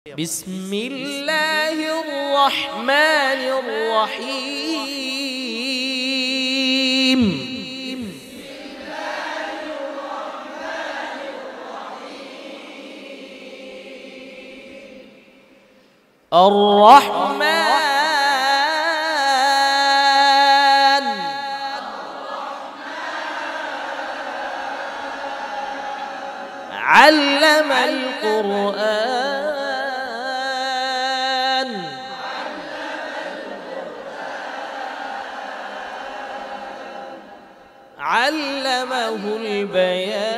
بسم الله الرحمن الرحيم. الرحمن علم القرآن علمه البيان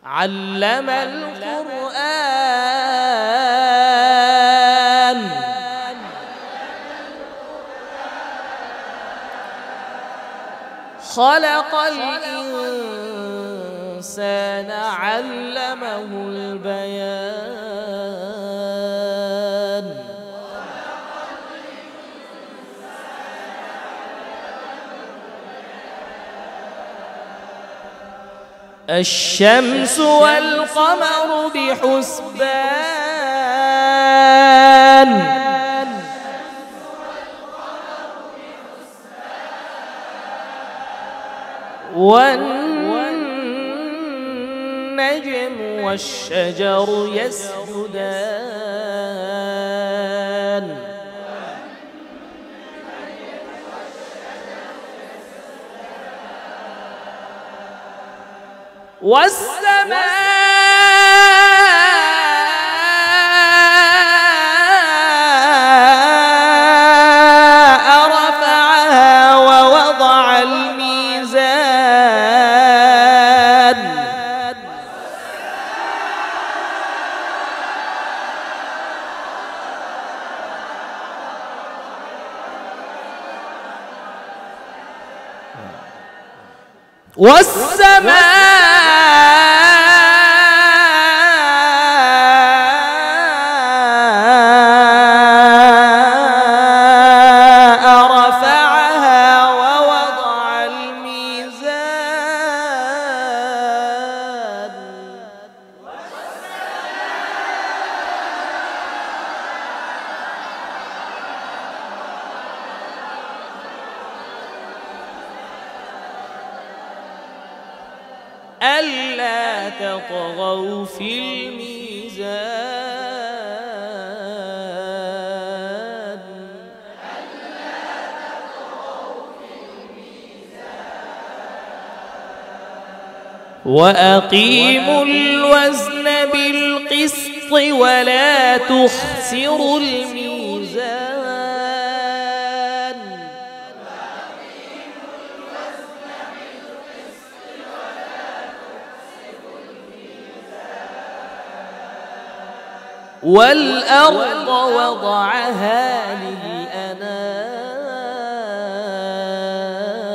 علم القرآن خلق الإنسان علمه البيان الشمس والقمر بحسبان والنجم والشجر يسجدان والسماء رفعها ووضع الميزان والسماء رفعها ووضع الميزان ألا تطغوا في الميزان وأقيموا الوزن بالقسط ولا تخسروا الميزان والأرض وضعها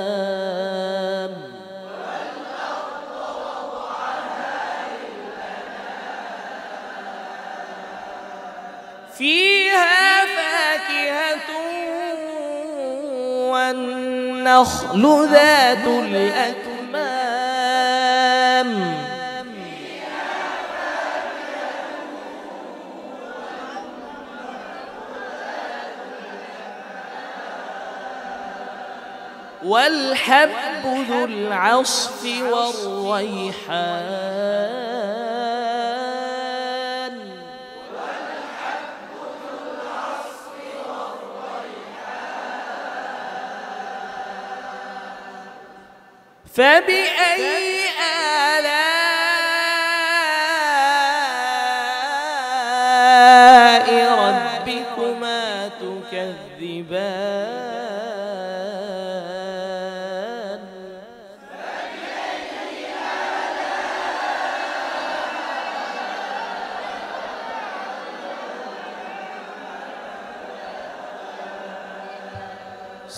للأنام فيها فاكهة والنخل ذات الأكمام والحب ذو العصف والريحان فبأي آلاء ربكما تكذبان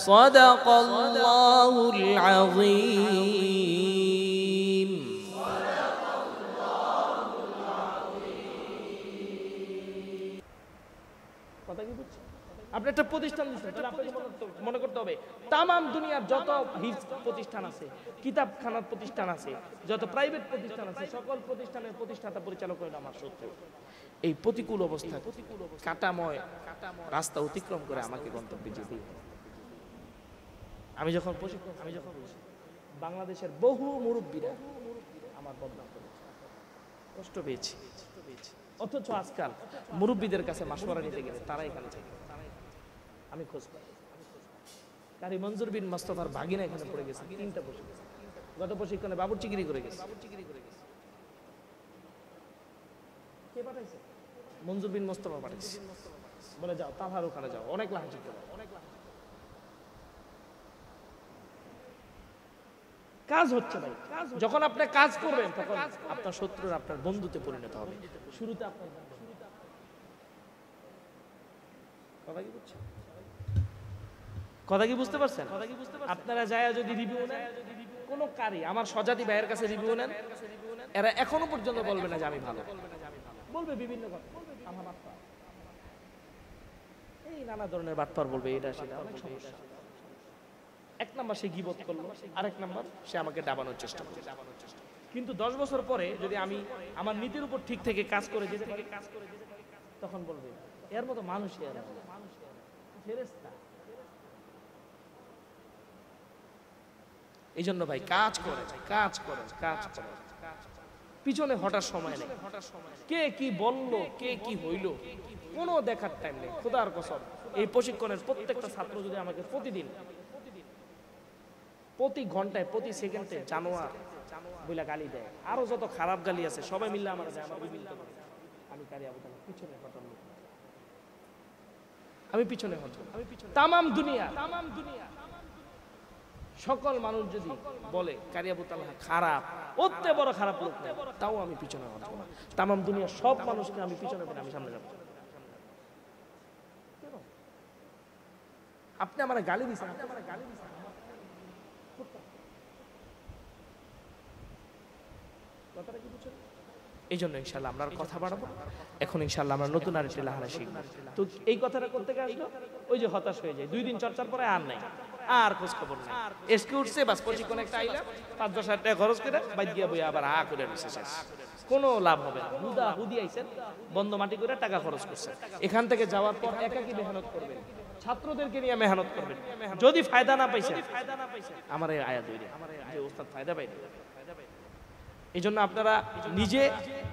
صدق الله العظيم. আপনি আপনি একটা প্রতিষ্ঠান দিচ্ছেন, তাহলে আপনাকে মনে করতে হবে তামাম দুনিয়ার যত হিফজ প্রতিষ্ঠান আছে, কিতাবখানার প্রতিষ্ঠান আছে, যত প্রাইভেট প্রতিষ্ঠান আছে, সকল প্রতিষ্ঠানের প্রতিষ্ঠাতা পরিচালক হইল আমার শত্রু। এই প্রতিকূল অবস্থা, কাটাময় রাস্তা অতিক্রম করে আমাকে গন্তব্যে যেতে হবে। আমি যখন বাংলাদেশের বহু মুরব্বীরা আমার বদনাম করেছে, কষ্ট পেয়েছি। অথচ আজকাল মুরব্বীদের কাছে মাশওয়ারা নিতে গেলে তারা এখানে থাকে, আমি খোঁজ পাই। কারি মঞ্জুর বিন মোস্তফার ভাগিনা এখানে পড়ে গেছে, 3টা প্রশিক্ষণ, গত প্রশিক্ষণে বাবুর্চিগিরি করে গেছে। কে পাঠাইছে? মঞ্জুর বিন মোস্তফা পাঠাইছে, বলে যাও তালহার ওখানে যাও, অনেক লাহান শিখতে পারো। কাজ হচ্ছে ভাই, যখন আপনি কাজ করবেন তখন আপনার শত্রুর আপনার বন্ধুতে পরিণত হবে। শুরুতে আপনার কথা কি বুঝতে পারছেন? আপনারা যায় যদি রিভিউ নেন, কোন কারি আমার সজাতি ভাইয়ের কাছে রিভিউ নেন, এরা এখনো পর্যন্ত বলবে না যে আমি ভালো, বলবে বিভিন্ন কথা, আমার বাটপার, এই নানা ধরনের বাটপার বলবে, এটা সেটা, অনেক সমস্যা। এক নাম্বার সে গীবত করলো, আরেক নাম্বার সে আমাকে ডাবানোর চেষ্টা করলো। কিন্তু 10 বছর পরে যদি আমি আমার নীতির উপর ঠিক থেকে কাজ করে যেতে পারি, তখন বলবে এর মতো মানুষই এরা ফেরেশতা। এই জন্য ভাই কাজ করে, পিছনে হঠার সময় নেই। কে কি বললো, কে কি হইলো, কোনো দেখার টাইম নেই। খোদার কসম, এই প্রশিক্ষণের প্রত্যেকটা ছাত্র যদি আমাকে প্রতিদিন, প্রতি ঘন্টায়, প্রতি সেকেন্ডে জানোয়ার বইলা গালি দেয়, আরো যত খারাপ গালি আছে সবাই মিলে আমার দেয়, আমার বিভিন্ন, আমি কারি আবু তালহা পিছনে হটার লোক, আমি পিছনে হট। তামাম দুনিয়া সকল মানুষ যদি বলে কারি আবু তালহা খারাপ, অত্যে বড় খারাপ লোক, তাও আমি পিছনে হটব না। তামাম দুনিয়া সব মানুষকে আমি পিছনে পেলে আমি সামনে যাবো। আপনি আমার গালি দিচ্ছেন, এই জন্য ইনশাল্লাহ আমরা কথা বাড়াবো। এখন ইনশাল্লাহ আমরা নতুন আরেকটি লাহানা শিখবো। তো এই কথাটা করতে আসলো, ওই যে হতাশ হয়ে যায়, 2 দিন চর্চার পরে আর নাই, আর খোঁজ খবর নাই, এসকে উঠছে বাস, প্রশিক্ষণ একটা আইলা 5-10 টাকা খরচ করে বাইক গিয়া বই আবার করে নিচ্ছে, শেষ, কোনো লাভ হবে না। হুদা হুদি আইছেন, বন্ধ মাটি করে টাকা খরচ করছেন, এখান থেকে যাওয়ার পর একাকি মেহনত করবেন, ছাত্রদেরকে নিয়ে মেহনত করবেন, যদি ফায়দা না পাইছেন আমার এই আয়াত হইরে যে ওস্তাদ ফায়দা পাইনি। এই জন্য আপনারা নিজে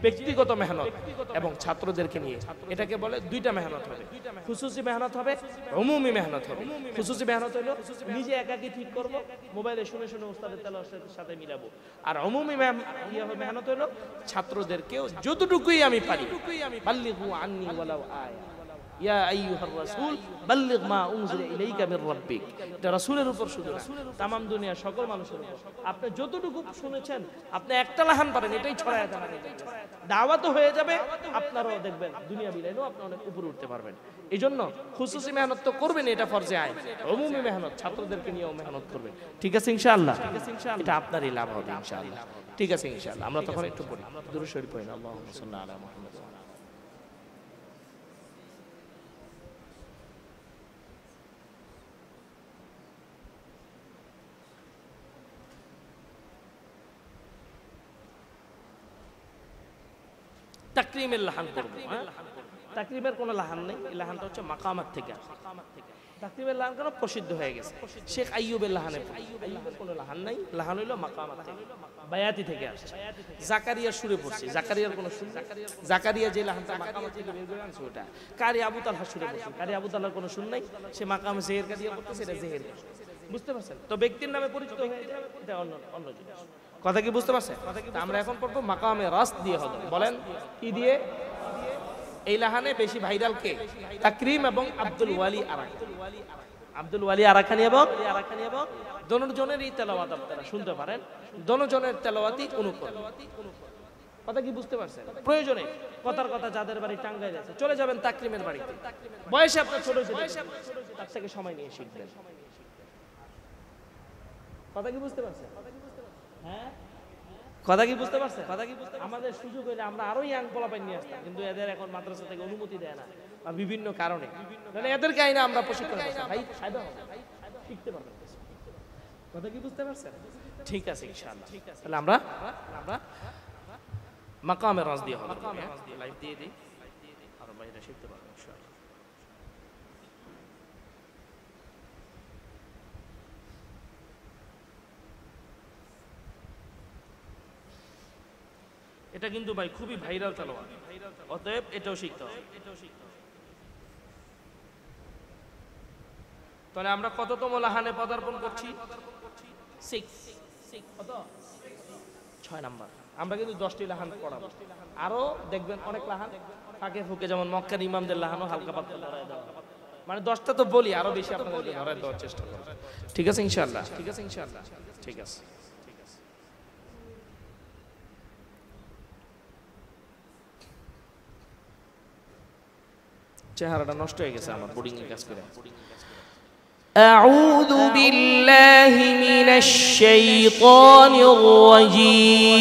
ব্যক্তিগত মেহনত এবং ছাত্রদেরকে নিয়ে, এটাকে বলে 2টা মেহনত হবে, খুসুসি মেহনত হবে, উমুমি মেহনত হবে। খুসুসি মেহনত হলো নিজে একাকি ঠিক করব, মোবাইলে শুনে শুনে ওস্তাদের তেলাওয়াতের সাথে মিলাবো। আর উমুমি মেহনত হলো ছাত্রদেরকেও যতটুকুই আমি পারি, বাল্লিগু আন্নি ওয়ালাউ আয়া, ইয়া আইয়ুহার রাসূল বাল্লিগ মা উনজিলা ইলাইকা মির রাব্বিক। এটা রাসূলের উপর শুধু না, তামাম দুনিয়ার সকল মানুষের উপর। আপনি যতটুকু শুনেছেন, আপনি একটা লাহান পারেন, এটাই ছড়ায় দেন, দাওয়াতও হয়ে যাবে, আপনারাও দেখবেন দুনিয়া বিলাইলেও আপনি অনেক উপরে উঠতে পারবেন। এই জন্য খুসুসি মেহনত তো করবেন, এটা ফরজে আইন। উমুমি মেহনত, ছাত্রদেরকে নিয়েও মেহনত করবেন। ঠিক আছে ইনশাআল্লাহ, এটা আপনারই লাভ হবে ইনশাআল্লাহ। ঠিক আছে ইনশাআল্লাহ, আমরা তখন একটু পড়ি, দুরূদ শরীফ পড়ি, আল্লাহুম্মা সাল্লি আলা মুহাম্মাদ। তাকরিমের লাহান করব, তাকরিমের কোনো লাহান নেই, এই লাহানটা হচ্ছে মাকামাত থেকে আসে। তাকরিমের লাহান কেন প্রসিদ্ধ হয়ে গেছে, শেখ আইয়ুবের লাহানে, আইয়ুবের কোনো লাহান নাই, লাহান হইলো মাকামাত থেকে, বায়াতি থেকে আসে। জাকারিয়ার সুরে পড়ছে, জাকারিয়ার কোনো সুর, জাকারিয়া যে লাহানটা মাকামাত থেকে বের করে আনছে ওটা। কারি আবু তালহা সুরে পড়ছে, কারি আবু তালহার কোনো সুর নাই, সে মাকামে জেহের কাদিয়া পড়তেছে, এটা জেহের। বুঝতে পারছেন তো? ব্যক্তির নামে পরিচিত হয়ে যায়, এটা অন্য জিনিস। কথা কি বুঝতে পারছেন? আমরা এখন পড়বো মাকামে রাস দিয়ে হবে। বলেন কি দিয়ে? এই লাহানে বেশি ভাইরাল কে? তাকরিম এবং আব্দুল ওয়ালি আরাকানি। আব্দুল ওয়ালি আরাকানি এবং দোনোজনেরই তেলাওয়াত আপনারা শুনতে পারেন, দোনোজনের তেলাওয়াতই অনুকরণ। কথা কি বুঝতে পারছেন? প্রয়োজনে কথার কথা যাদের বাড়ি টাঙ্গাইল আছে চলে যাবেন তাকরিমের বাড়িতে, বয়সে আপনার ছোট ছিল, তার থেকে সময় নিয়ে শিখবেন। কথা কি বুঝতে পারছেন? হ্যাঁ, কথা কি বুঝতে পারছেন? আমাদের সুযোগ হইলে আমরা আরো ইয়াং পোলাপাই নিয়ে আসতাম, কিন্তু এদের এখন মাদ্রাসা থেকে অনুমতি দেয় না বা বিভিন্ন কারণে, তাহলে এদেরকে আইনা আমরা প্রশিক্ষণ করতাম, ভাই ফায়দা হবে, শিখতে পারবেন। কথা কি বুঝতে পারছেন? ঠিক আছে ইনশাআল্লাহ। তাহলে আমরা মাকামে রাজ দিয়ে হবে, লাইভ দিয়ে দিই, আর ভাইরা শিখতে পারবেন ইনশাআল্লাহ। এটা কিন্তু ভাই খুবই ভাইরাল তেলাওয়াত, অতএব এটাও শিখতে হবে। তাহলে আমরা কততম লাহানে পদার্পণ করছি? 6 নাম্বার। আমরা কিন্তু 10টি লাহান পড়াবো, আরো দেখবেন অনেক লাহান ফাঁকে ফুকে, যেমন মক্কার ইমামদের লাহানও হালকা পাতলা ধরায় দেওয়া, মানে 10টা তো বলি, আরো বেশি আপনাদেরকে ধরায় দেওয়ার চেষ্টা করব। ঠিক আছে ইনশাআল্লাহ? ঠিক আছে। চেহারাটা নষ্ট হয়ে গেছে আমার বোর্ডিং এর কাজ করে। أعوذ بالله من الشيطان الرجيم